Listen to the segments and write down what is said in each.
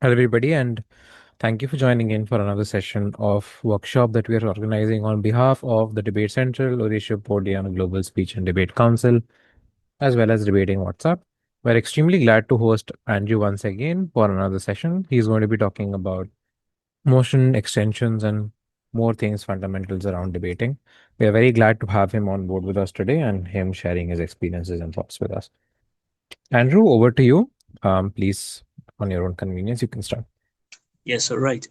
Hello, everybody, and thank you for joining in for another session of workshop that we are organizing on behalf of the Debate Central, Leadership Podium, Global Speech and Debate Council, as well as Debating WhatsApp. We're extremely glad to host Andrew once again for another session. He's going to be talking about motion extensions and more things fundamentals around debating. We are very glad to have him on board with us today and him sharing his experiences and thoughts with us. Andrew, over to you. Please, on your own convenience, you can start. Yes, all right.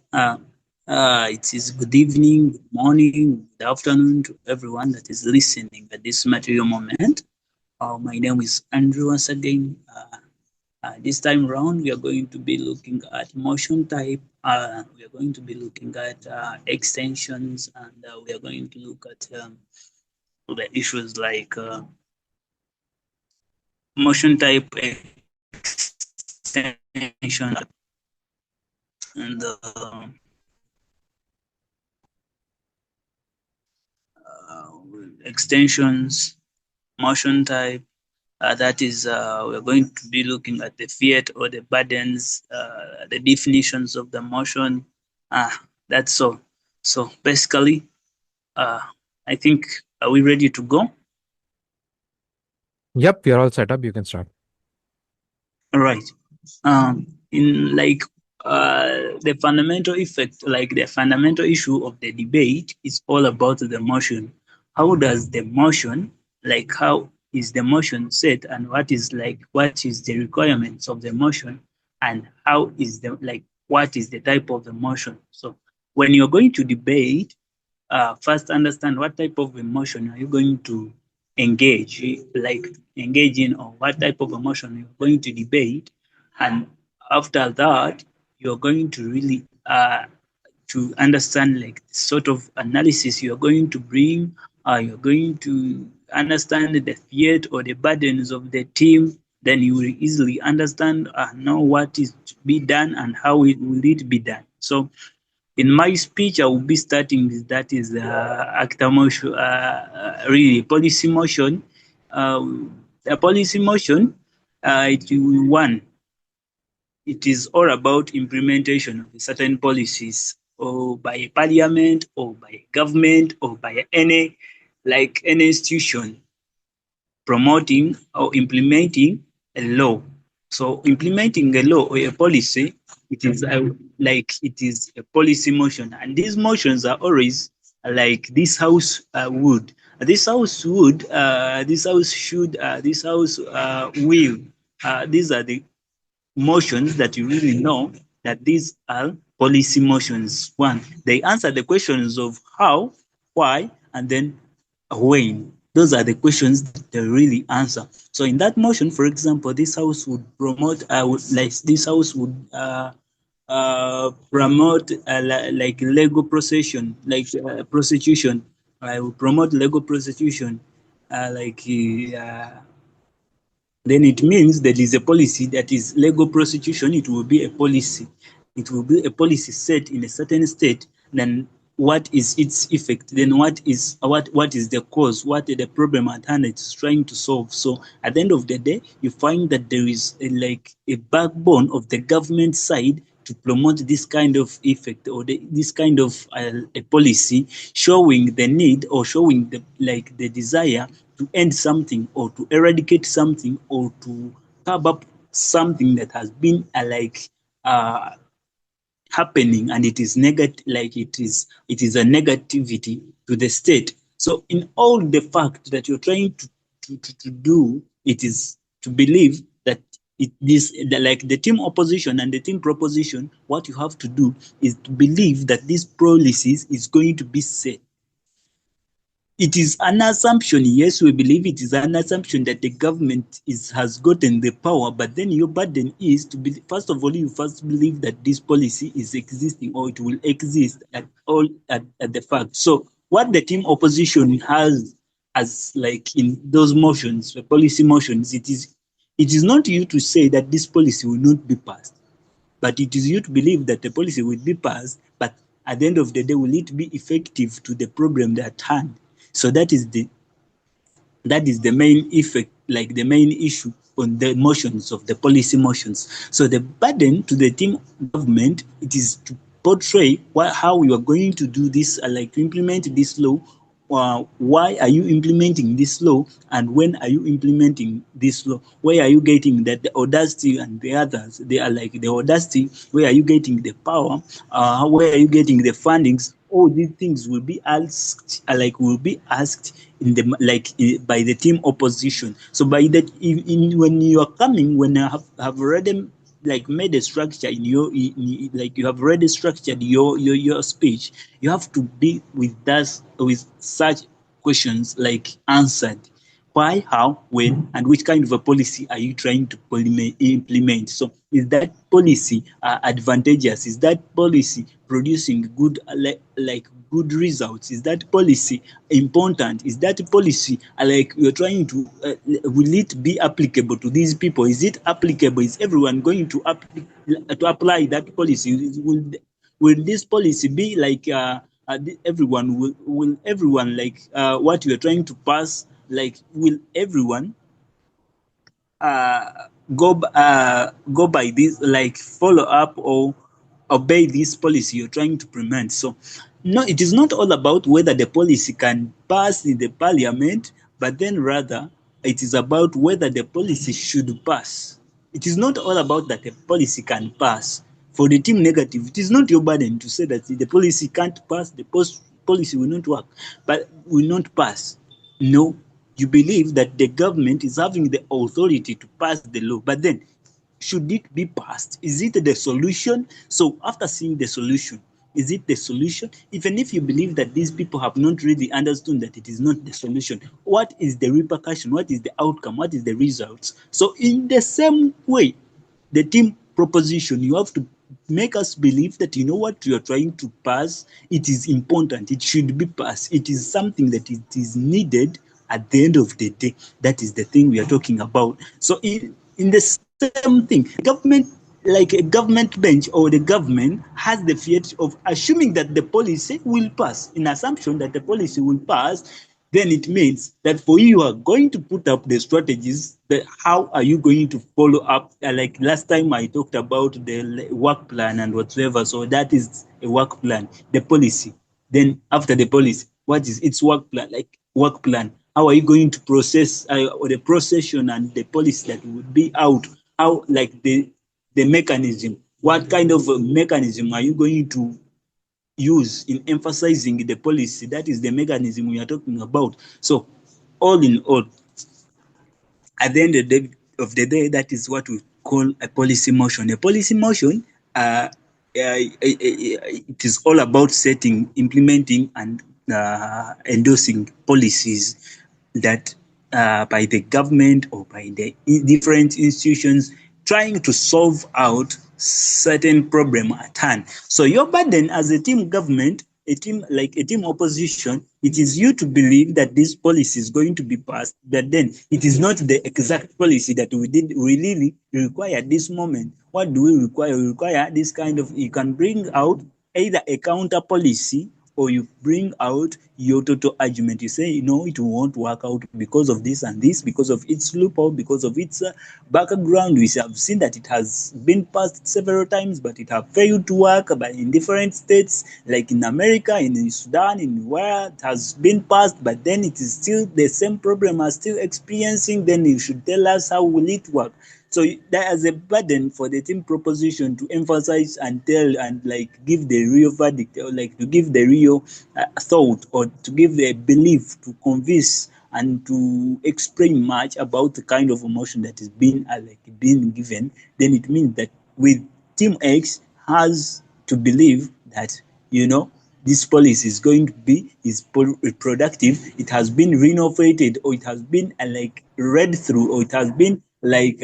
It is good evening, good morning, good afternoon to everyone that is listening at this material moment. My name is Andrew once again. This time around, we are going to be looking at motion type. We are going to be looking at extensions, and we are going to look at the issues like motion type extension and extensions, motion type. That is, we're going to be looking at the fiat or the burdens, the definitions of the motion. That's all. So basically, uh, I think, are we ready to go? Yep, you're all set up. You can start. All right. In like the fundamental effect, like the fundamental issue of the debate is all about the motion. How does the motion, like how is the motion set, and what is the requirements of the motion, and how is the what is the type of the motion? So when you're going to debate, first understand what type of emotion are you going to engage, engage in, or what type of emotion you're going to debate. And after that, you're going to really to understand like sort of analysis you're going to bring. You're going to understand the fiat or the burdens of the team. Then you will easily understand know what is to be done and how it will it be done. So in my speech, I will be starting with that is actor motion, really policy motion. A policy motion, it will one. It is all about implementation of certain policies, or by a parliament, or by a government, or by any institution promoting or implementing a law. So implementing a law or a policy, it is a policy motion, and these motions are always like this house would. This house would. This house should. This house will. These are the motions that you really know that these are policy motions. One, they answer the questions of how, why, and then when. Those are the questions that they really answer. So in that motion, for example, this house would promote, this house would promote like legal prostitution, prostitution. I will promote legal prostitution, then it means there is a policy that is legal prostitution. It will be a policy. It will be a policy set in a certain state. Then what is its effect? Then what is the cause? What is the problem at hand it's trying to solve? So at the end of the day, you find that there is a backbone of the government side to promote this kind of effect, or this kind of a policy, showing the need or showing the desire to end something, or to eradicate something, or to curb up something that has been uh, happening, and it is negative, it is a negativity to the state. So in all the fact that you're trying to do, it is to believe that like the team opposition and the team proposition, what you have to do is to believe that this policies is going to be set. It is an assumption, yes, we believe it is an assumption that the government has gotten the power, but then your burden is to be, first of all, you first believe that this policy is existing, or it will exist at the fact. So what the team opposition has as like in those motions, the policy motions, it is not you to say that this policy will not be passed, but it is you to believe that the policy will be passed, but at the end of the day, will it be effective to the problem at hand? So that is the main effect, like the main issue on the motions of the policy motions. So the burden to the team government, it is to portray how you are going to do this, like to implement this law. Why are you implementing this law, and when are you implementing this law? Where are you getting that the audacity and the others? They are like the audacity. Where are you getting the power? Where are you getting the fundings? All these things will be asked, in the by the team opposition. So by that, when you are coming, when I have already like made a structure in your like you have already structured your speech, you have to be with that, with such questions like answered. Why, how, when, and which kind of a policy are you trying to implement? So is that policy advantageous? Is that policy producing good good results? Is that policy important? Is that policy like you're trying to will it be applicable to these people? Is it applicable? Is everyone going to apply that policy? Will this policy be like everyone will everyone like what you're trying to pass, like will everyone uh, go by this, like follow up or obey this policy you're trying to implement? So no, it is not all about whether the policy can pass in the parliament, but then rather it is about whether the policy should pass. It is not all about that the policy can pass. For the team negative, it is not your burden to say that the policy can't pass, the policy will not work, but will not pass. No, you believe that the government is having the authority to pass the law, but then should it be passed? Is it the solution? So after seeing the solution, is it the solution? Even if you believe that these people have not really understood that it is not the solution, what is the repercussion? What is the outcome? What is the results? So in the same way, the team proposition, you have to make us believe that you know what you are trying to pass, it is important, it should be passed, it is something that it is needed at the end of the day. That is the thing we are talking about. So in the same thing, government, like a government bench or the government has the fear of assuming that the policy will pass. In assumption that the policy will pass, then it means that for you are going to put up the strategies. That how are you going to follow up? Like last time I talked about the work plan and whatsoever. So that is a work plan, the policy. Then after the policy, what is its work plan? Like work plan. How are you going to process or the procession and the policy that will be out? How, like the mechanism? What kind of a mechanism are you going to use in emphasizing the policy? That is the mechanism we are talking about. So all in all, at the end of the day, that is what we call a policy motion. A policy motion, it is all about setting, implementing, and endorsing policies that by the government or by the different institutions trying to solve out certain problem at hand. So your burden as a team government, a team like a team opposition, it is you to believe that this policy is going to be passed, but then it is not the exact policy that we did really require at this moment. What do we require? We require this kind of, you can bring out either a counter policy or you bring out your total argument. You say, no, it won't work out because of this and this, because of its loophole, because of its background. We have seen that it has been passed several times, but it have failed to work. But in different states, like in America, in Sudan, in where it has been passed, but then it is still the same problem are still experiencing. Then you should tell us how will it work. So that as a burden for the team proposition to emphasize and tell and like give the real verdict, or like to give the real thought, or to give the belief, to convince and to explain much about the kind of emotion that is being being given. Then it means that with team X has to believe that, you know, this policy is going to be productive. It has been renovated, or it has been like read through, or it has been like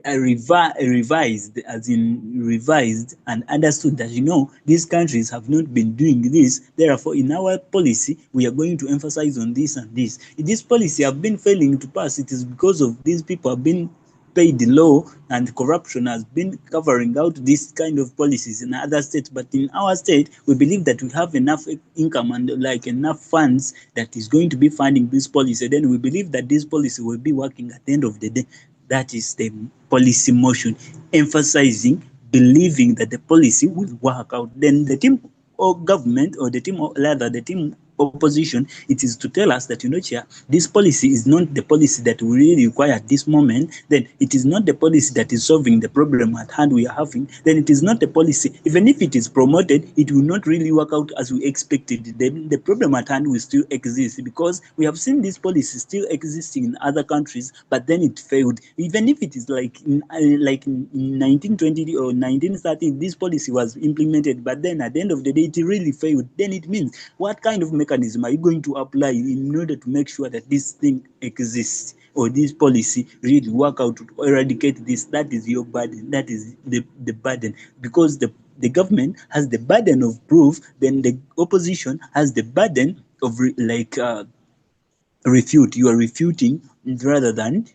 revised, as in revised and understood that, you know, these countries have not been doing this. Therefore, in our policy, we are going to emphasize on this and this. If this policy have been failing to pass, it is because of these people have been paid law and corruption has been covering out this kind of policies in other states. But in our state, we believe that we have enough income and like enough funds that is going to be funding this policy. Then we believe that this policy will be working at the end of the day. That is the policy motion, emphasizing, believing that the policy will work out. Then the team or government or the team, or rather the team opposition, it is to tell us that, Chair, this policy is not the policy that we really require at this moment. Then it is not the policy that is solving the problem at hand we are having. Then it is not the policy, even if it is promoted, it will not really work out as we expected. Then the problem at hand will still exist, because we have seen this policy still existing in other countries, but then it failed. Even if it is like in 1920 or 1930, this policy was implemented, but then at the end of the day, it really failed. Then it means, what kind of mechanism are you going to apply in order to make sure that this thing exists, or this policy really work out to eradicate this? That is your burden. That is the burden, because the government has the burden of proof, then the opposition has the burden of refute. You are refuting rather than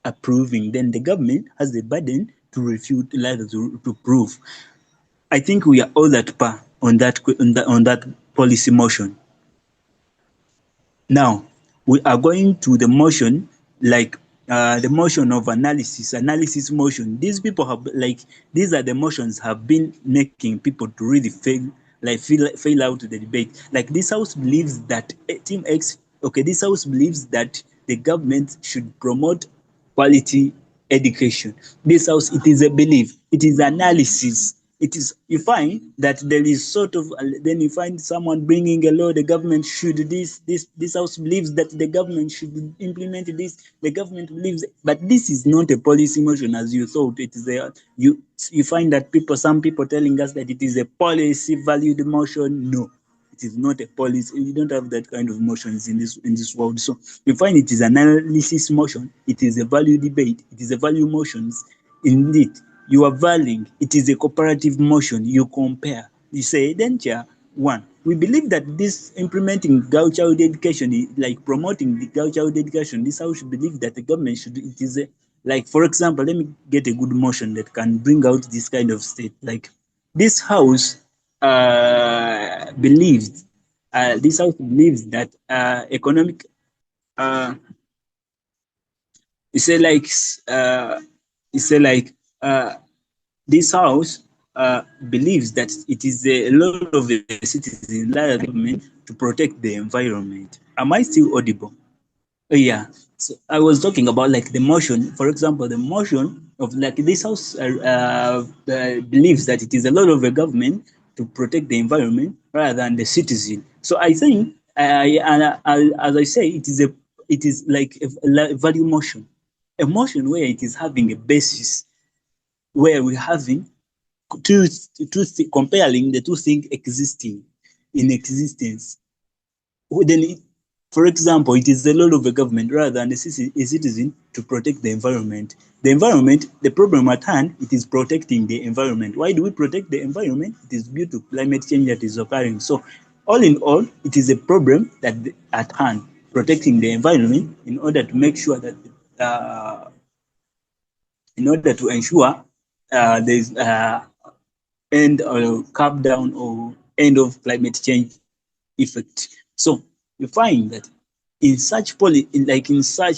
approving. Then the government has the burden to refute rather to prove. I think we are all at par on that policy motion. Now we are going to the motion, like the motion of analysis motion. These people have, like, these are the motions have been making people to really fail out the debate. Like, this house believes that team X, okay, this house believes that the government should promote quality education. This house, it is a belief, it is analysis. It is, you find that there is sort of, then you find someone bringing a law, the government should this house believes that the government should implement this, the government believes, but this is not a policy motion as you thought. It is you find that some people telling us that it is a policy valued motion. No, it is not a policy. You don't have that kind of motions in this world. So you find it is an analysis motion, it is a value debate, it is a value motions. Indeed, you are valuing, it is a cooperative motion. You compare, you say, then, Chair, one, we believe that this implementing girl child education, like promoting the girl child education, this house should believe that the government should, it is a, like, for example, let me get a good motion that can bring out this kind of state. Like, this house this house believes that economic you say like you say like this house believes that it is a lot of the citizens, like government, to protect the environment. Am I still audible? Yeah. So I was talking about, like, the motion. For example, the motion of, like, this house believes that it is a lot of the government to protect the environment rather than the citizen. So I think, as I say, it is like a value motion, a motion where it is having a basis, where we're having comparing the two things existing in existence. Then, for example, it is the role of the government rather than a citizen to protect the environment. The environment, the problem at hand, it is protecting the environment. Why do we protect the environment? It is due to climate change that is occurring. So, all in all, it is a problem that at hand, protecting the environment in order to make sure that, in order to ensure there's end or cap down or end of climate change effect. So you find that in such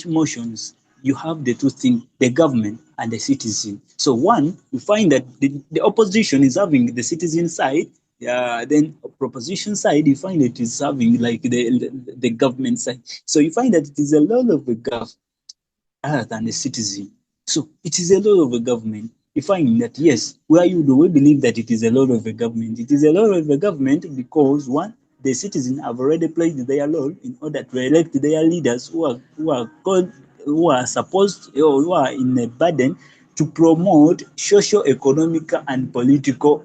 motions, you have the two things, the government and the citizen. So one, you find that the opposition is having the citizen side, then proposition side, you find it is having like the government side. So you find that it is a lot of the government other than the citizen. So it is a lot of the government. You find that, yes, where you do we believe that it is a lot of the government? It is a lot of the government because, one, the citizens have already played their role in order to elect their leaders who are supposed, or who are in a burden to promote socio economic and political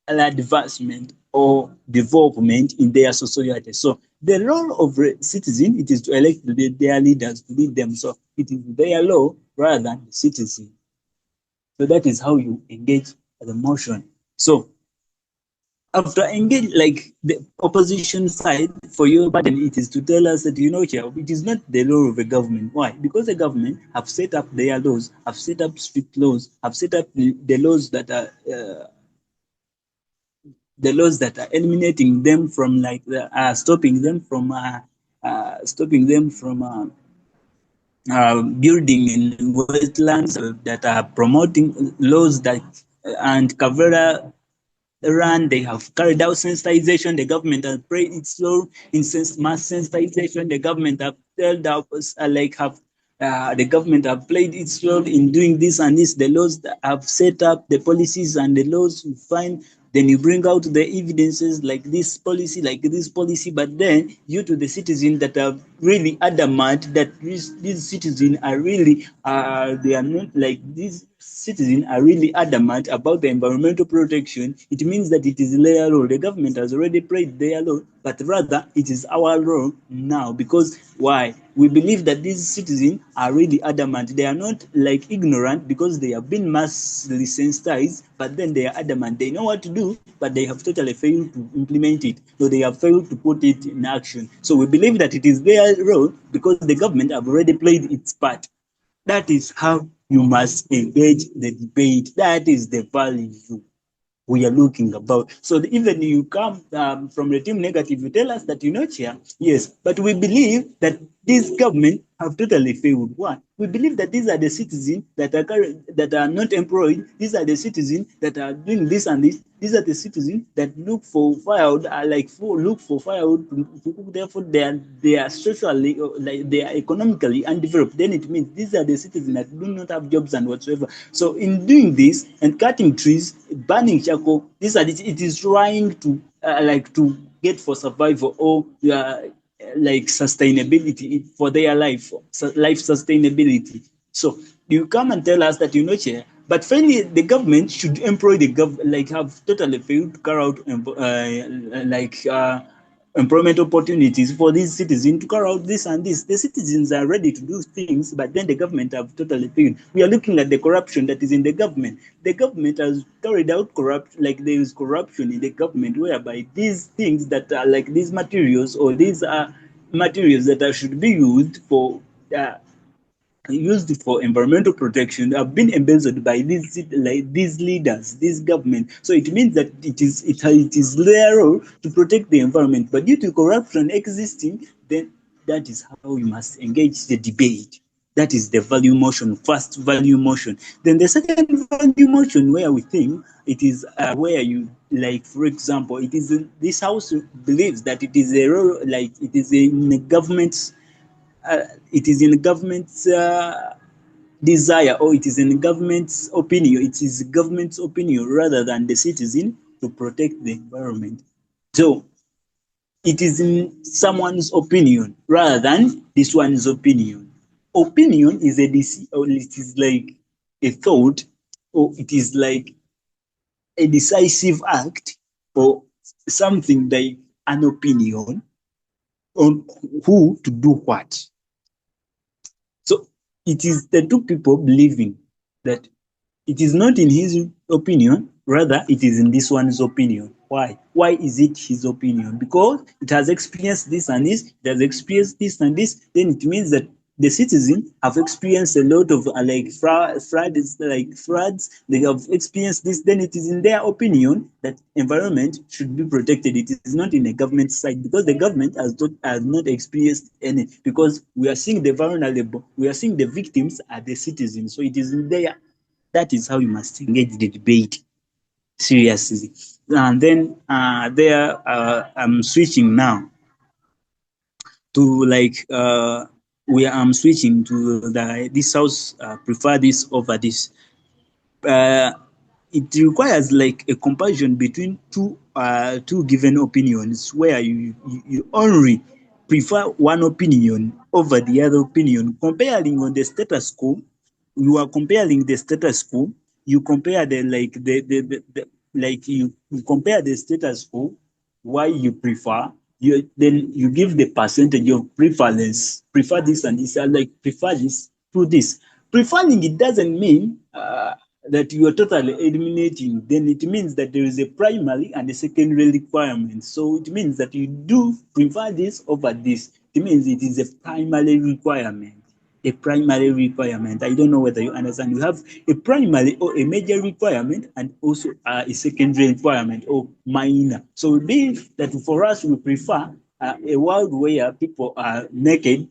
advancement or development in their society. So the role of the citizen, it is to elect their leaders to lead them. So it is their law rather than the citizen. So that is how you engage the motion. So after engage like the opposition side, for your burden it is to tell us that here it is not the law of the government. Why? Because the government have set up their laws, have set up strict laws, have set up the laws that are eliminating them from like stopping them from building in wetlands, that are promoting laws that and Kazaire run. They have carried out sensitization. The government has played its role in mass sensitization. The government have told us, the government have played its role in doing this and this. The laws that have set up the policies and the laws you find. Then you bring out the evidences like this policy, but then you to the citizens that are really adamant that these citizens are really they are not like these citizens are really adamant about the environmental protection. It means that it is their law. The government has already played their law, but rather it is our law now. Because why? We believe that these citizens are really adamant. They are not like ignorant because they have been massively sensitized, but then they are adamant. They know what to do, but they have totally failed to implement it. So they have failed to put it in action. So we believe that it is their role because the government have already played its part. That is how you must engage the debate. That is the value we are looking about. So even you come from the team negative, you tell us that you're not here. Yes, but we believe that this government have totally failed. Why? We believe that these are the citizens that are not employed. These are the citizens that are doing this and this. These are the citizens that look for firewood, look for firewood. Therefore, they are socially, like they are economically undeveloped. Then it means these are the citizens that do not have jobs and whatsoever. So in doing this and cutting trees, burning charcoal, it is trying to to get for survival or like sustainability for their life sustainability. So you come and tell us that you're not here, but finally the government should employ have totally failed to carry out employment opportunities for these citizens to carry out this and this. The citizens are ready to do things, but then the government have totally failed. We are looking at the corruption that is in the government. The government has carried out corruption, like there is corruption in the government, whereby these things that are like these materials or these are materials that should be uh, used for environmental protection have been embezzled by these leaders, this government. So it means that it is their role to protect the environment. But due to corruption existing, then that is how you must engage the debate. That is the value motion, first value motion. Then the second value motion, where we think it is where you like, for example, it is this house believes that it is a role, like it is in the government's uh, it is in government's desire, or it is in government's opinion. It is government's opinion rather than the citizen to protect the environment. So it is in someone's opinion rather than this one's opinion. Opinion is or it is like a thought, or it is like a decisive act, or something like an opinion on who to do what. So it is the two people believing that it is not in his opinion, rather it is in this one's opinion. Why? Why is it his opinion? Because it has experienced this and this, it has experienced this and this, then it means that the citizens have experienced a lot of floods, they have experienced this, then it is in their opinion that environment should be protected. It is not in the government side, because the government has not experienced any, because we are seeing the vulnerable, we are seeing the victims are the citizens. So it is in there. That is how you must engage the debate seriously. And then I'm switching now to I'm switching to this house prefer this over this. Uh, it requires like a comparison between two given opinions, where you only prefer one opinion over the other opinion, comparing on the status quo. You are comparing the status quo. You compare you compare the status quo, why you prefer, then you give the percentage of preference, prefer this and this, like prefer this to this. Preferring, it doesn't mean that you are totally eliminating, then it means that there is a primary and a secondary requirement. So it means that you do prefer this over this. It means it is a primary requirement. A primary requirement. I don't know whether you understand. You have a primary or a major requirement and also a secondary requirement or minor. So this that for us we prefer a world where people are naked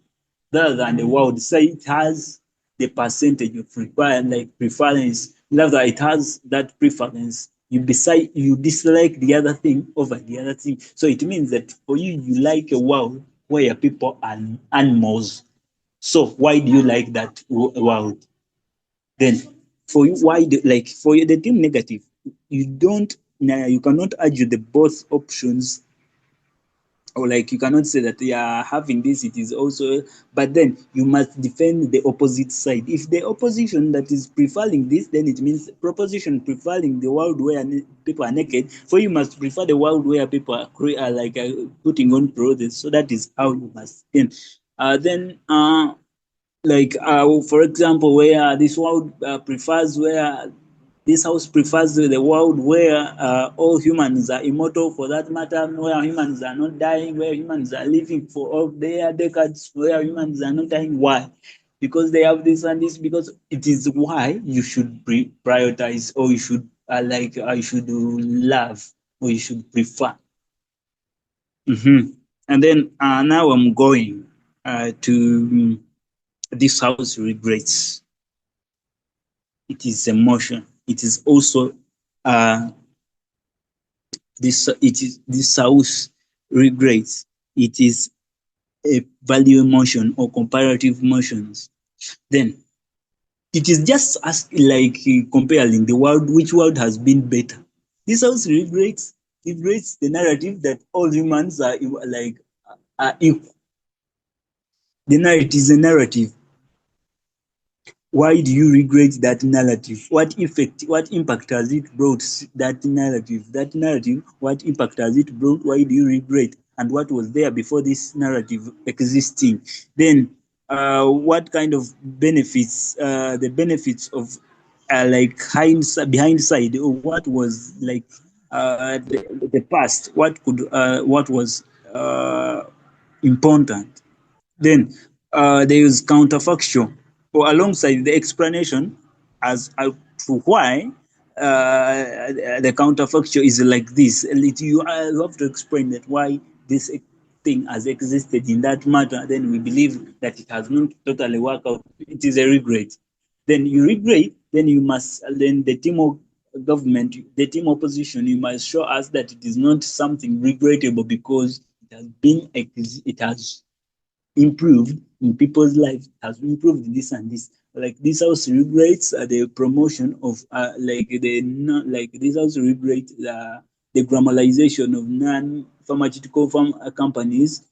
rather than a world say it has the percentage of like preference, rather it has that preference. You dislike the other thing over the other thing. So it means that for you, you like a world where people are animals. So why do you like that world? Then for you, why like for you, the team negative, you don't you cannot argue the both options, or like you cannot say that yeah, having this it is also, but then you must defend the opposite side. If the opposition that is preferring this, then it means proposition preferring the world where people are naked. For you must prefer the world where people are like putting on clothes. So that is how you must then like for example, where this world prefers where this house prefers the world where all humans are immortal, for that matter, where humans are not dying, where humans are living for all their decades, where humans are not dying. Why? Because they have this and this, because it is why you should prioritize, or you should you should love, or you should prefer. And then now I'm going to this house regrets. It is emotion. It is also uh, this house regrets. It is a value emotion or comparative emotions. Then it is just as like comparing the world, which world has been better. This house regrets the narrative that all humans are like are equal. The narrative is a narrative. Why do you regret that narrative? What effect, what impact has it brought? That narrative, what impact has it brought? Why do you regret? And what was there before this narrative existing? Then what kind of benefits, the benefits of like behind side, or what was like the past, what was important. Then there is counterfactual, or alongside the explanation as to why the counterfactual is like this. You have to explain that why this thing has existed in that matter. Then we believe that it has not totally worked out. It is a regret. Then you regret. Then you must. Then the team of government, the team opposition, you must show us that it is not something regrettable because it has improved in people's lives, has improved this and this. Like this house regrets the promotion of like the like this house regrets the grammarization of non-pharmaceutical companies,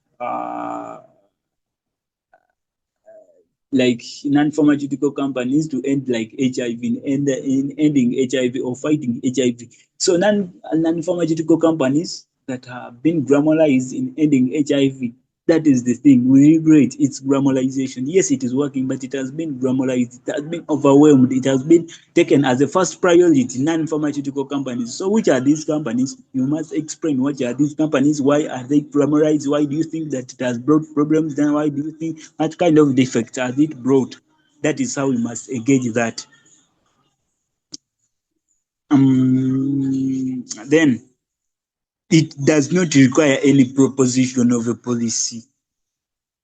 like non-pharmaceutical companies to end like HIV, in ending HIV or fighting HIV. So non-pharmaceutical companies that have been grammarized in ending HIV. That is the thing. We regret its grammarization. Yes, it is working, but it has been grammarized. It has been overwhelmed. It has been taken as a first priority. Non-pharmaceutical companies. So, which are these companies? You must explain what are these companies. Why are they grammarized? Why do you think that it has brought problems? Then why do you think what kind of defects has it brought? That is how we must engage that. Then it does not require any proposition of a policy.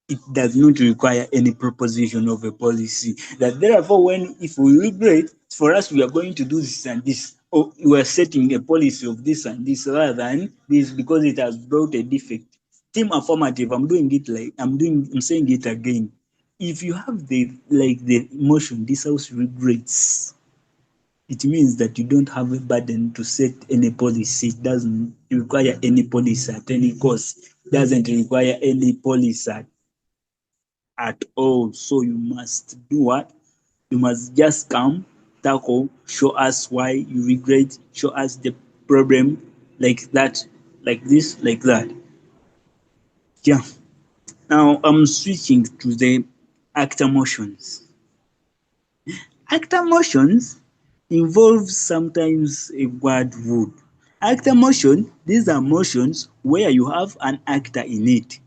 It does not require any proposition of a policy. That therefore, when if we regret, for us we are going to do this and this, or we are setting a policy of this and this rather than this because it has brought a defect. Team affirmative, I'm saying it again. If you have the emotion, this house regrets, it means that you don't have a burden to set any policy. It doesn't require any policy at any cost. It doesn't require any policy at all. So you must do what? You must just come, tackle, show us why you regret, show us the problem, like that, like this, like that. Yeah. Now I'm switching to the actor motions. Actor motions. involves sometimes a word would. Actor motion, these are motions where you have an actor in it.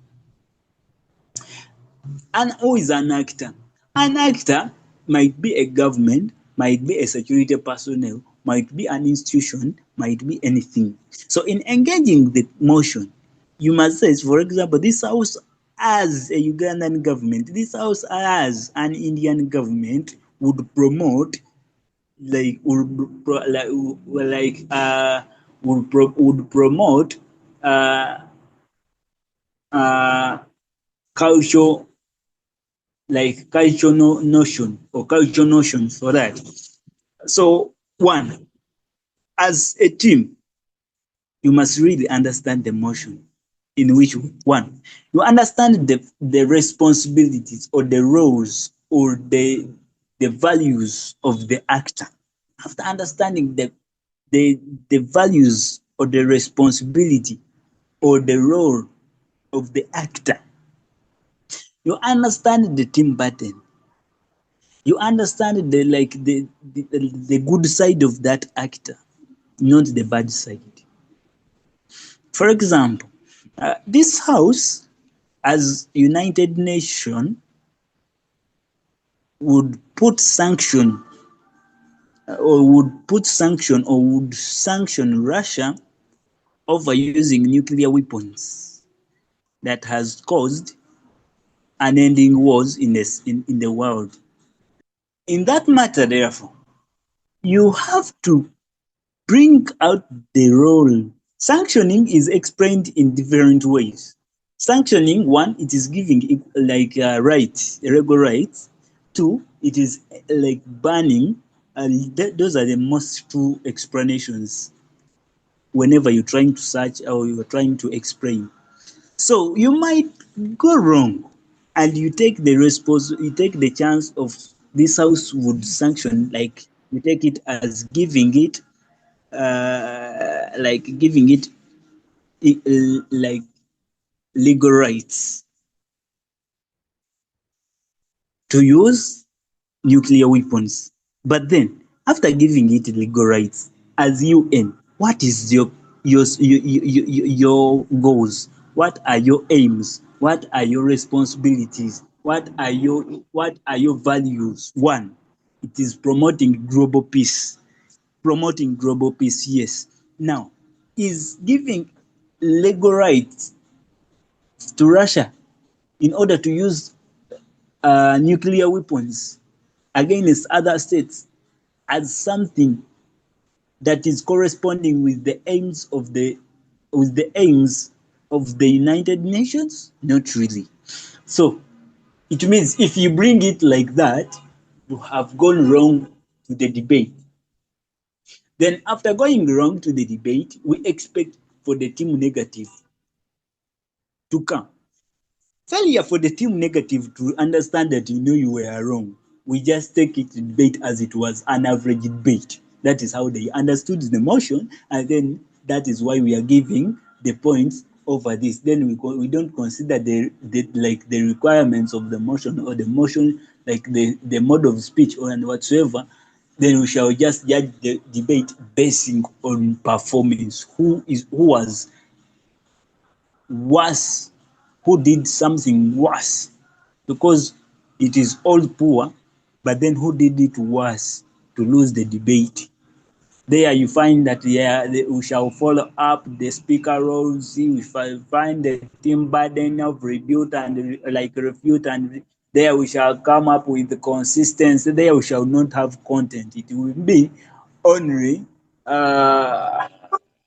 And who is an actor? An actor might be a government, might be a security personnel, might be an institution, might be anything. So in engaging the motion, you must say, for example, this house as a Ugandan government, this house as an Indian government would promote like would promote uh uh culture cultural notion or cultural notions for that. So one, as a team, you must really understand the motion in which one you understand the responsibilities or the roles or the values of the actor. After understanding the values or the responsibility or the role of the actor, you understand the team pattern. You understand the good side of that actor, not the bad side. For example, this house as United Nations would put sanction or would sanction Russia over using nuclear weapons that has caused unending wars in the world. In that matter, therefore, you have to bring out the role. Sanctioning is explained in different ways. Sanctioning, one, it is giving rights, illegal rights. Two, it is like banning. And those are the most true explanations whenever you're trying to search or you're trying to explain. So you might go wrong, and you take the chance of this house would sanction, like you take it as giving it like legal rights to use nuclear weapons. But then, after giving it legal rights, as UN, what is your goals? What are your aims? What are your responsibilities? What are your values? One, it is promoting global peace. Promoting global peace, yes. Now, is giving legal rights to Russia in order to use nuclear weapons against other states as something that is corresponding with the aims of the United Nations? Not really. So it means if you bring it like that, you have gone wrong to the debate. Then after going wrong to the debate, we expect for the team negative to come. Failure for the team negative to understand that you were wrong. We just take it to debate as it was an average debate. That is how they understood the motion, and then that is why we are giving the points over this. Then we don't consider the requirements of the motion or the motion like the mode of speech or and whatsoever. Then we shall just judge the debate basing on performance. Who was worse, who did something worse, because it is all poor, but then who did it worse to lose the debate. There you find that we shall follow up the speaker roles, we find the team burden of refute, and there we shall come up with the consistency. There we shall not have content. It will be only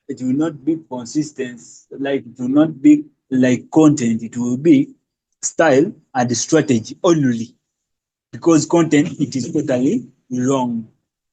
it will not be consistent, like it will not be like content, it will be style and strategy only, because content it is totally wrong,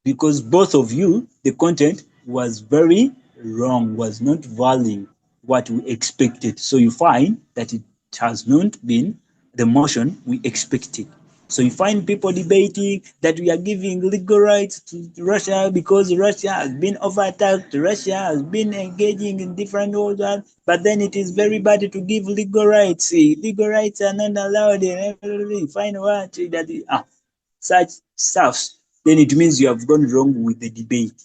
because both of you the content was very wrong, was not valuing what we expected, so you find that it has not been the motion we expected. So you find people debating that we are giving legal rights to Russia because Russia has been over attacked, Russia has been engaging in different wars, but then it is very bad to give legal rights. Legal rights are not allowed. And find what that is, such stuff. then it means you have gone wrong with the debate.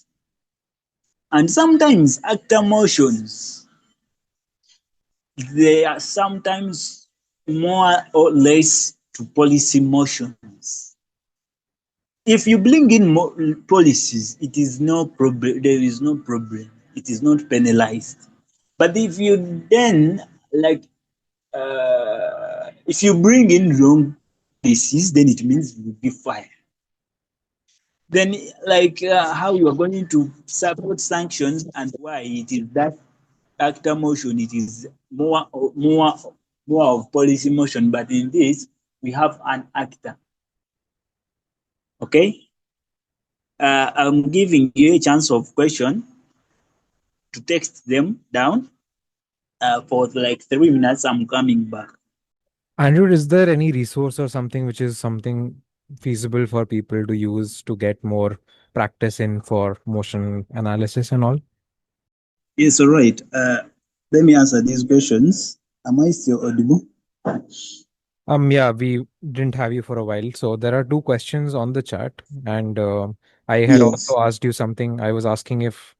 And sometimes actor motions, they are sometimes more or less to policy motions. If you bring in more policies, it is no problem. There is no problem. It is not penalized. But if you then like, if you bring in wrong policies, then it means you will be fired. Then, like, how you are going to support sanctions and why it is that actor motion, it is more of policy motion. But in this, we have an actor. Okay, I'm giving you a chance of question to text them down for like 3 minutes. I'm coming back. Andrew, is there any resource or something which is something feasible for people to use to get more practice in for motion analysis and all? Yes, all right. Let me answer these questions. Am I still audible? Yeah, we didn't have you for a while. So there are two questions on the chat, and I had Yes. also asked you something. I was asking if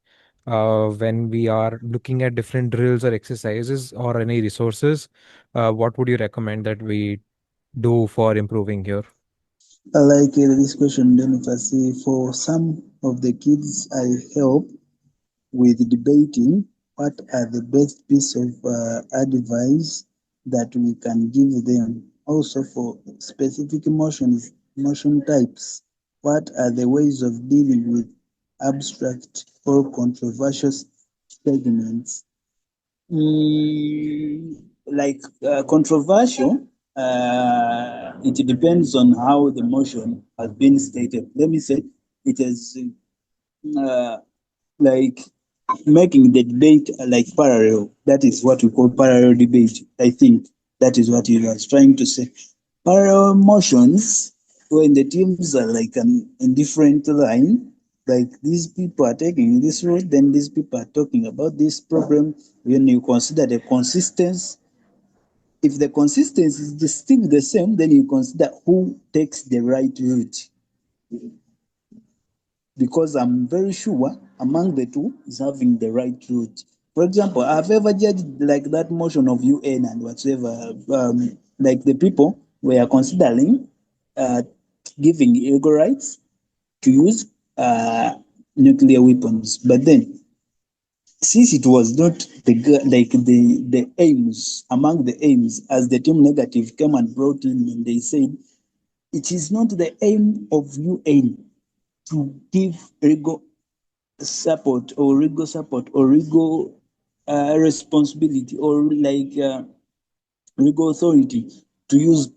when we are looking at different drills or exercises or any resources, what would you recommend that we do for improving here? I like this question. Then, if I say for some of the kids I help with debating, what are the best piece of advice that we can give them? Also, for specific motion types, what are the ways of dealing with abstract or controversial segments? Like controversial, it depends on how the motion has been stated. Let me say it is uh, like making the debate like parallel. That is what we call parallel debate. I think that is what he was trying to say. Parallel motions, when the teams are like in different line, like these people are taking this road, then these people are talking about this problem. When you consider the consistency, if the consistency is still the same, then you consider who takes the right route, because I'm very sure among the two is having the right route. For example, I've ever judged like that motion of UN and whatsoever, like the people were considering uh, giving illegal rights to use nuclear weapons, but then since it was not the aims among the aims, as the team negative came and brought in and they said it is not the aim of UN to give legal support or legal responsibility or like legal authority to use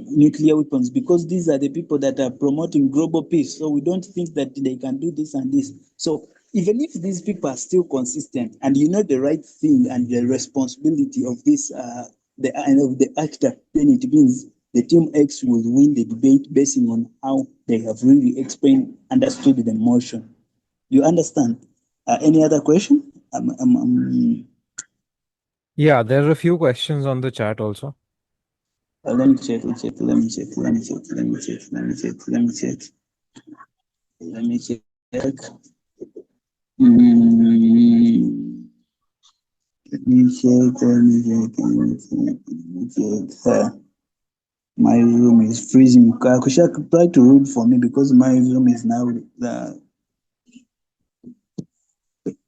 nuclear weapons, because these are the people that are promoting global peace. So we don't think that they can do this and this. So even if these people are still consistent and you know the right thing and the responsibility of this, the of the actor, then it means the team X will win the debate based on how they have really explained, understood the motion. You understand? Any other question? Yeah, there are a few questions on the chat also. Let me check. Let me check. Let me check. Let me check. Let me check. Let me check. Let me check. Mm, let me check. Let me check. Let me check. Let me check. My room is freezing. Kusha, try to read for me because my room is now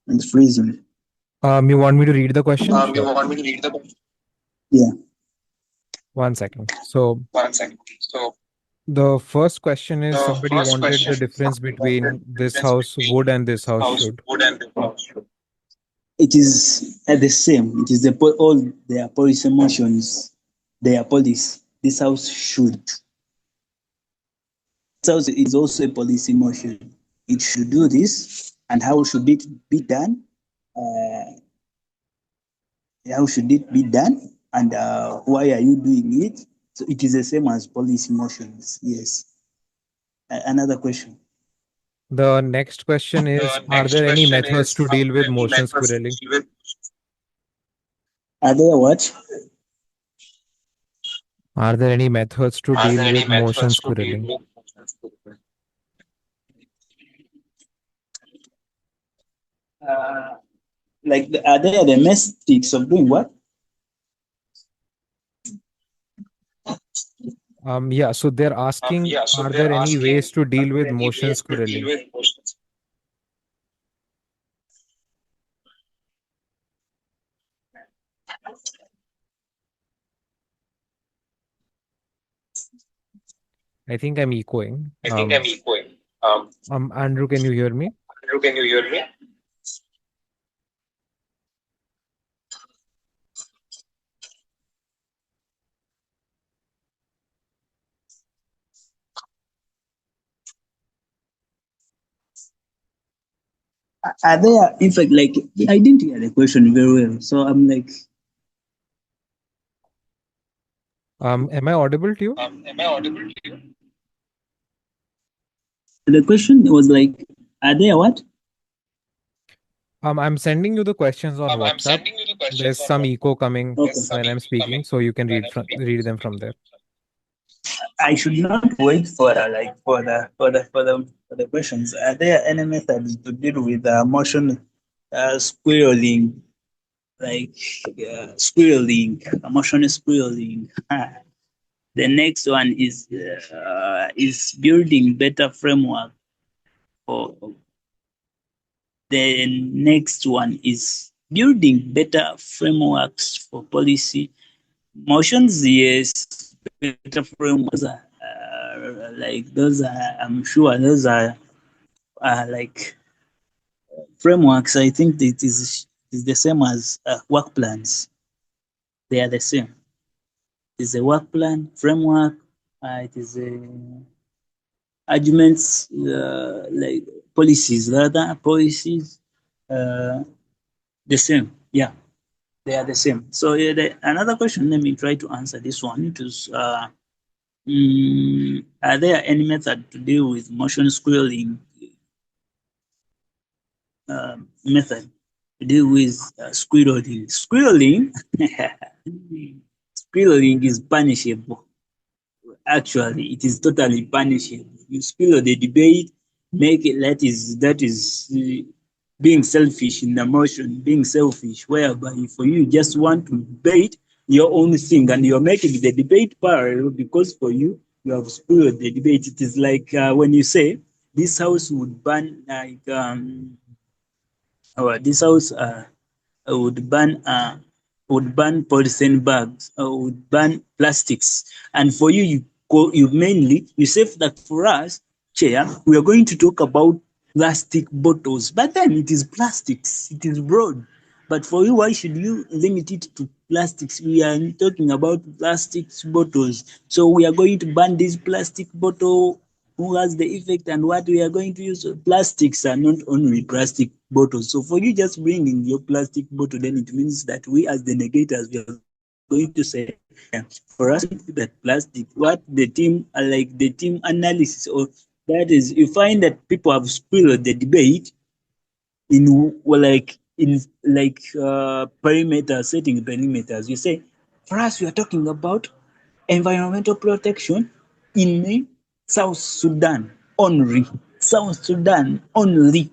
it's freezing. You want me to read the question? You Sure. want me to read the question? Yeah. One second. So One second. So the first question is the somebody first wanted the question difference the between this difference house between would and this this house house should. wood and the house. It is at the same. It is all their policy motions, their policy. This house should. This house is also a policy motion. It should do this, and how should it be done? Uh, how should it be done? And why are you doing it? So it is the same as policy motions. Yes. Another question. The next question is, The are next there any question methods is, to are deal with there any motion methods to squirreling? deal with? Are there what? Are there any methods to Are deal there any with motion methods to deal squirreling? with motion squirreling? Uh, are there the mistakes of doing what? Yeah, so they're asking, Yeah, so are they're there any asking, ways to are deal there with any motion ways to deal squirreling? with emotions? I think I'm echoing. I think I'm echoing. Andrew, can you hear me? Andrew, can you hear me? Are there, in fact, like, I didn't hear the question very well. So I'm like, Am I audible to you? am I audible to you? The question was like, are there what? I'm sending you the questions on I'm WhatsApp. sending you the questions There's on some what? echo coming Okay. There's some when I'm echo speaking, coming so you can when I'm speaking. read them from there. I should not wait for like for the questions. Are there any methods to deal with motion squirreling, like squirreling, emotional squirreling? The next one is building better framework for. The next one is building better frameworks for policy. Motions, yes, better frameworks. Like those are, I'm sure those are like frameworks. I think is the same as work plans. They are the same. It's a work plan framework. It is a arguments like policies rather policies. Uh, the same. Yeah, they are the same. So yeah, another question. Let me try to answer this one. It is. Are there any method to deal with motion squirreling method to deal with squirreling? Squirreling is punishable. Actually, it is totally punishable. You squirrel the debate, make it that is being selfish in the motion, being selfish, whereby for you just want to debate your own thing and you're making the debate parallel because for you, you have spoiled the debate. It is like when you say this house would ban like or this house would ban polythene bags or would ban plastics. And for you, you mainly you say that for us, chair, we are going to talk about plastic bottles, but then it is plastics, it is broad. But for you, why should you limit it to plastics? We are talking about plastic bottles, so we are going to ban this plastic bottle who has the effect and what we are going to use. Plastics are not only plastic bottles. So for you just bringing your plastic bottle, then it means that we as the negators, we are going to say, for us that plastic, what the team like the team analysis or that is, you find that people have spoiled the debate in perimeter setting perimeters. You say, for us, we are talking about environmental protection in South Sudan only. South Sudan only.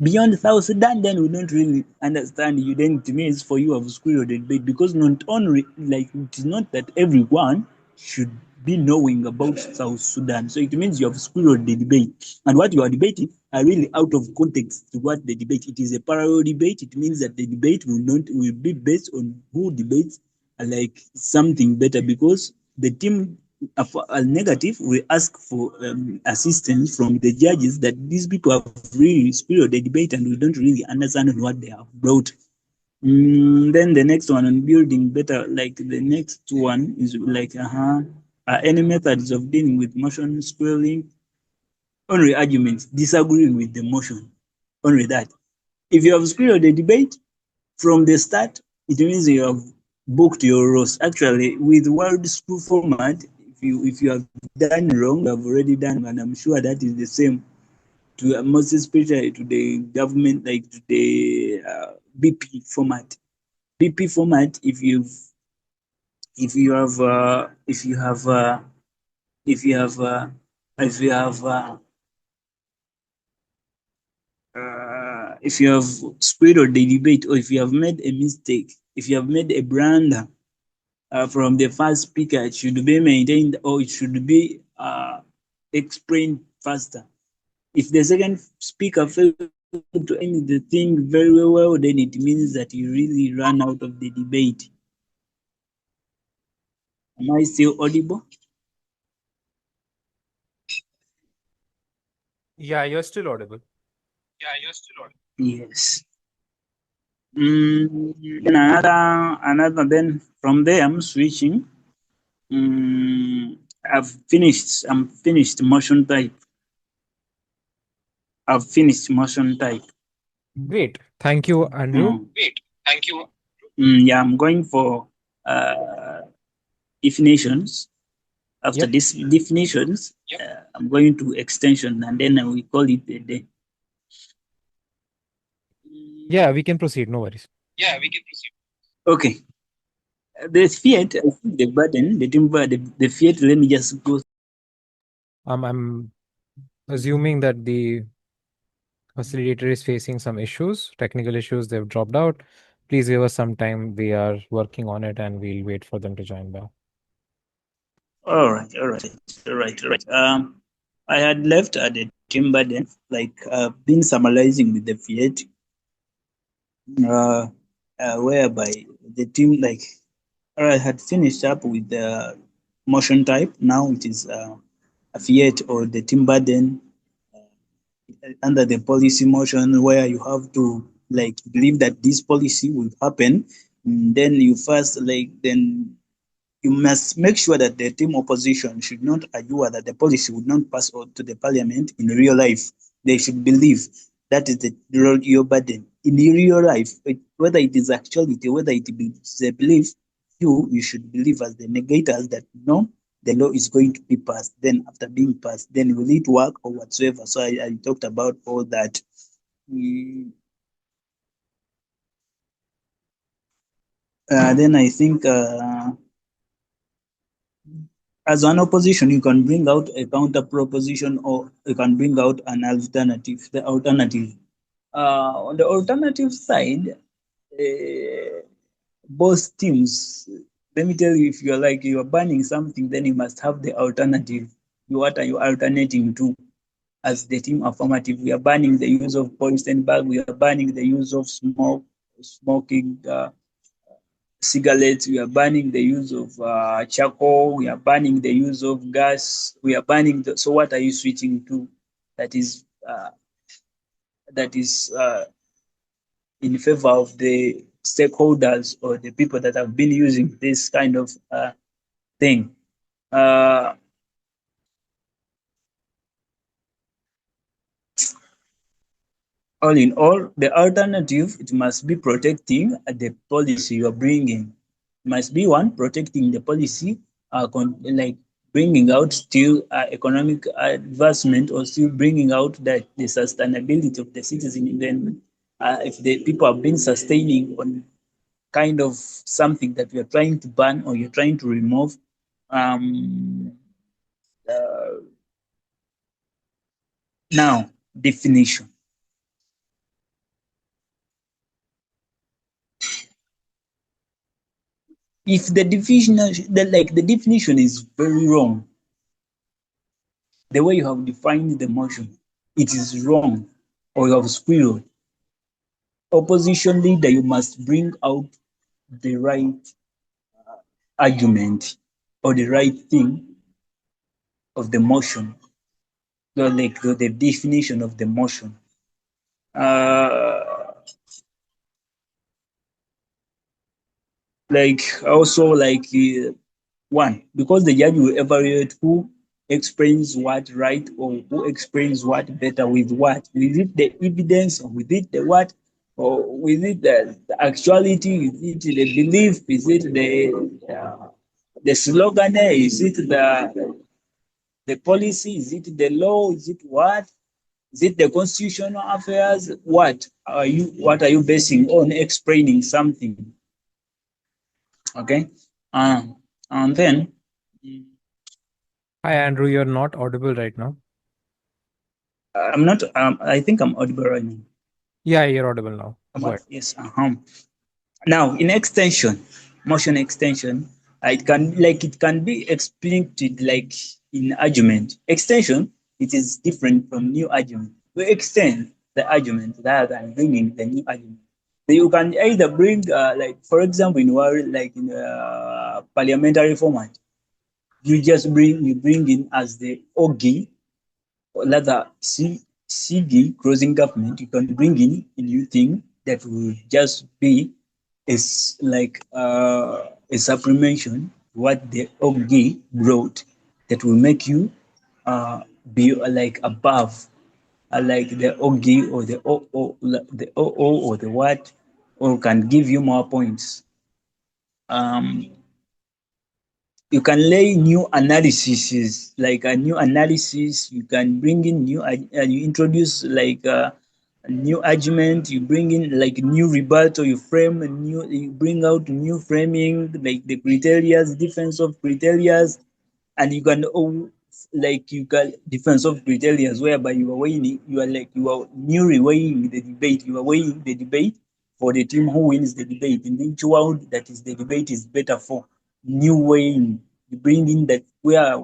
Beyond South Sudan, then we don't really understand you. Then it means for you of school or debate because not only like it is not that everyone should be knowing about South Sudan. So it means you have spoiled the debate. And what you are debating are really out of context to what the debate. It is a parallel debate. It means that the debate will be based on who debates like something better because the team negative will ask for assistance from the judges that these people have really spoiled the debate and we don't really understand what they have brought. Then the next one on building better, like the next one is like, any methods of dealing with motion squaring, only arguments, disagreeing with the motion, only that. If you have squared the debate from the start, it means you have booked your roast. Actually, with word school format, if you have done wrong, you have already done, and I'm sure that is the same to most especially to the government, like to the BP format. BP format, if you have if you have if you have if you have if you have squirreled the debate, or if you have made a mistake, if you have made a blunder from the first speaker, it should be maintained, or it should be explained faster. If the second speaker failed to end the thing very well, then it means that you really ran out of the debate. Am I still audible? Yeah, you're still audible. Yes. Then then from there I'm switching. I'm finished motion type. I've finished motion type. Great. Thank you, Andrew. Yeah, I'm going for uh, definitions. After Yep. this definitions, I'm going to extension, and then we call it a day. Yeah, we can proceed. No worries. Okay. The Fiat, I think the button, the timber, the Fiat, let me just go. I'm assuming that the facilitator is facing some issues, technical issues. They've dropped out. Please give us some time. We are working on it and we'll wait for them to join back. All right. I had left at the timber then, like been summarizing with the Fiat, uh, whereby the team, like, I had finished up with the motion type. Now it is a Fiat or the timber then under the policy motion, where you have to like believe that this policy will happen. Then you first like then you must make sure that the team opposition should not argue that the policy would not pass on to the parliament in real life. They should believe that is the your burden in real life, whether it is actuality, whether it is a belief. You should believe as the negators that no, the law is going to be passed. Then after being passed, then will it work or whatsoever? So I talked about all that. Mm, then I think as an opposition, you can bring out a counter proposition, or you can bring out an alternative. The alternative. On the alternative side, both teams, let me tell you, if you're like you're banning something, then you must have the alternative. What are you alternating to? As the team affirmative, we are banning the use of poison bag, we are banning the use of smoking cigarettes, we are banning the use of charcoal, we are banning the use of gas, we are banning so what are you switching to that is in favor of the stakeholders or the people that have been using this kind of thing? Uh, all in all, the alternative, it must be protecting the policy you're bringing. It must be one, protecting the policy, like bringing out still economic advancement, or still bringing out that the sustainability of the citizen. Then, if the people have been sustaining on kind of something that you're trying to ban or you're trying to remove, um, uh, now definition. If the definition, the definition is very wrong, the way you have defined the motion, it is wrong, or you have squirreled. Opposition leader, you must bring out the right argument or the right thing of the motion, so like the definition of the motion. Uh, like also like one, because the judge will evaluate who explains what right, or who explains what better with what. With it the evidence, or with it the what, or with it the actuality, is it the belief, is it the slogan, is it the policy, is it the law, is it what? Is it the constitutional affairs? What are you basing on explaining something? Okay. And then Hi, Andrew. You're not audible right now. I'm not. I think I'm audible right now. Yeah, you're audible now. Am Go I? ahead. Yes. Now, in extension, motion extension, it can be explained like in argument. Extension, it is different from new argument. We extend the argument rather than bringing the new argument. So you can either bring, like for example, like in parliamentary format, you bring in as the OG or rather CD closing government. You can bring in a new thing that will just be is like a supplementation what the OG brought that will make you be like above like the OG or the OO or the what or can give you more points. Um, you can lay new analyses like a new analysis. You can bring in you introduce like a new argument. You bring in like new rebuttal. You frame a new. You bring out new framing like the criterias, defense of criterias, and you can like you can defense of criterias whereby you are weighing. You are newly weighing the debate. You are weighing the debate for the team who wins the debate in each round. That is the debate is better for new weighing. You bring in that where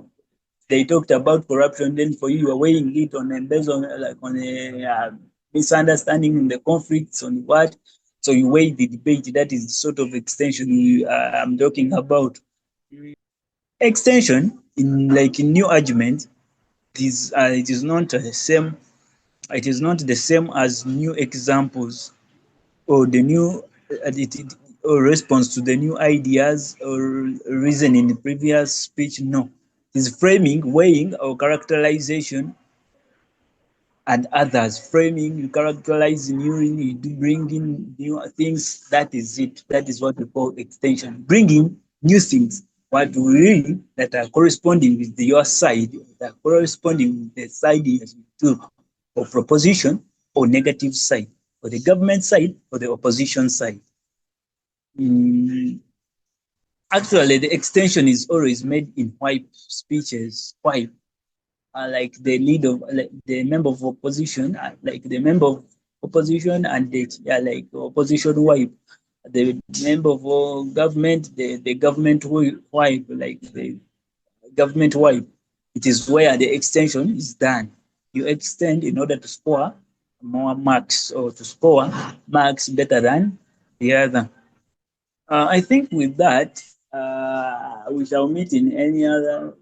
they talked about corruption, then for you are weighing it on a based on like on a misunderstanding in the conflicts on what. So you weigh the debate. That is the sort of extension I'm talking about. Extension in like in new argument it is not the same. It is not the same as new examples or the new or response to the new ideas or reason in the previous speech. No, it is framing, weighing, or characterization and others. Framing, you characterize new, you do bring in new things. That is it. That is what we call extension. Bringing new things, what we really that are corresponding with your side, that are corresponding with the side to or proposition or negative side, or the government side or the opposition side. Mm, actually, the extension is always made in white speeches. Why? Like the lead of like the member of opposition, like the member of opposition and the like opposition wife, the member of government, the government wife, like the government wife. It is where the extension is done. You extend in order to score more marks or to score marks better than the other. I think with that, we shall meet in any other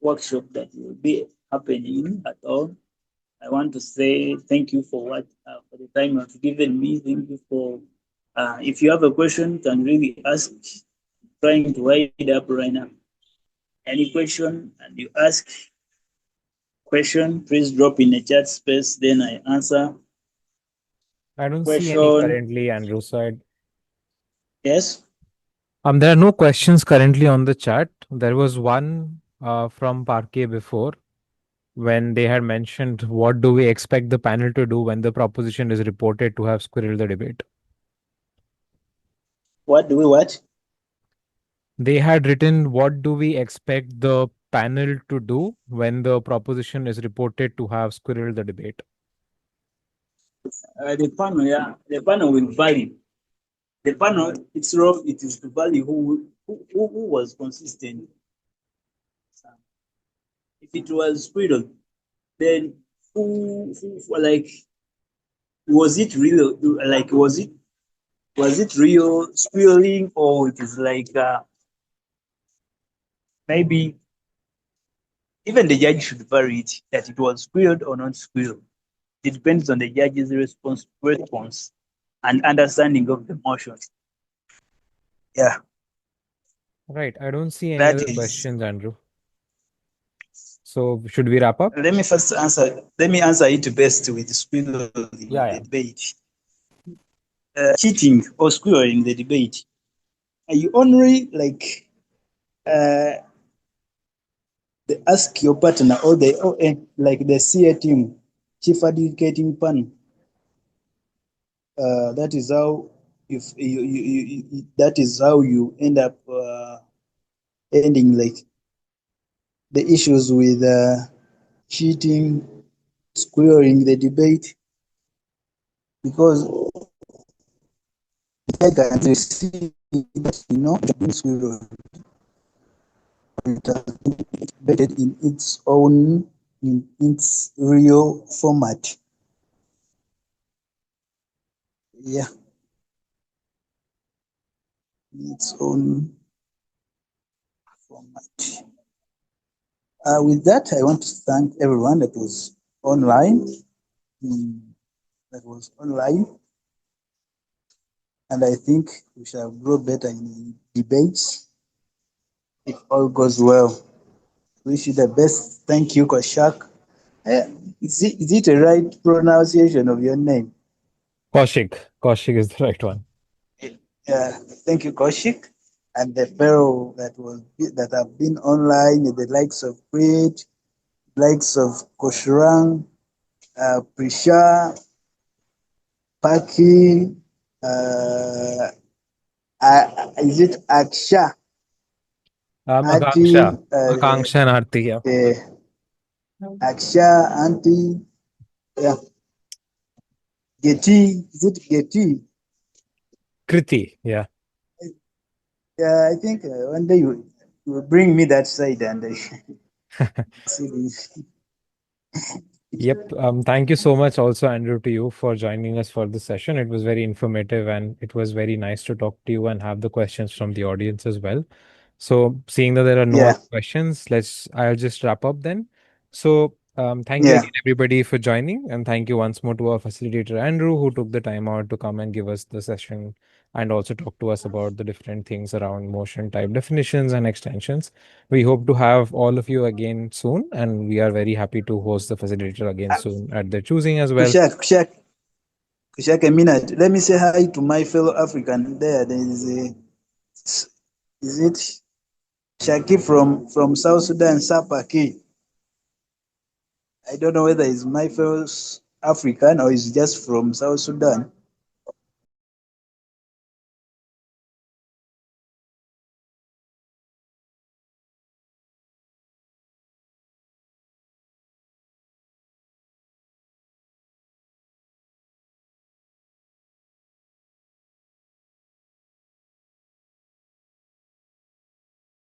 workshop that will be happening at all. I want to say thank you for the time you've given me. Thank you for if you have a question, you can really ask. I'm trying to write it up right now. Any question and you ask question, please drop in the chat space. Then I answer I don't see any question. currently, Andrew's side. Yes. There are no questions currently on the chat. There was one from Parquet before when they had mentioned what do we expect the panel to do when the proposition is reported to have squirreled the debate. What do we watch? They had written what do we expect the panel to do when the proposition is reported to have squirreled the debate. The panel, yeah, the panel will vary. The panel, its role, it is to value who was consistent. If it was squirrel, then like was it real? Like was it real squirreling or it is like maybe even the judge should vary it that it was squirreled or not squirreled. It depends on the judge's response and understanding of the motion. Yeah, Right. I don't see any that other is. questions, Andrew. So should we wrap up? Let me first answer. Let me answer it best with squirreling Yeah, the yeah. debate. Cheating or squirreling the debate. You only like uh, ask your partner or like the CA team, chief advocating panel. That is how that is how you end up ending like the issues with cheating squaring the debate, because I can see that squirrel it has been debated in its real format. Yeah, in its own format. With that, I want to thank everyone that was online. mm, That was online, and I think we shall grow better in debates if all goes well. Wish you the best. Thank you, Koshak. Is it a right pronunciation of your name? Kaushik. Kaushik is the right one. Yeah, thank you, Koshik, and the fellow that have been online, the likes of Preet, likes of Koshrang, Prisha, Paki, uh, is it Aksha, Ati, Akanksha. Akanksha and Arti. Yeah. Aksha, Auntie, yeah, Getty, is it Getty? Kriti. Yeah. Yeah, I think one day you will bring me that side and see this. Yep. Thank you so much also, Andrew, to you for joining us for this session. It was very informative and it was very nice to talk to you and have the questions from the audience as well. So, seeing that there are no Yeah, other questions, I'll just wrap up then. So, thank you yeah. again, everybody, for joining. And thank you once more to our facilitator, Andrew, who took the time out to come and give us the session and also talk to us about the different things around motion type definitions and extensions. We hope to have all of you again soon, and we are very happy to host the facilitator again soon at their choosing as well. Kushak, a minute. Let me say hi to my fellow African there. There is it Shaki from South Sudan, Sapaki. I don't know whether he's my fellow African or he's just from South Sudan.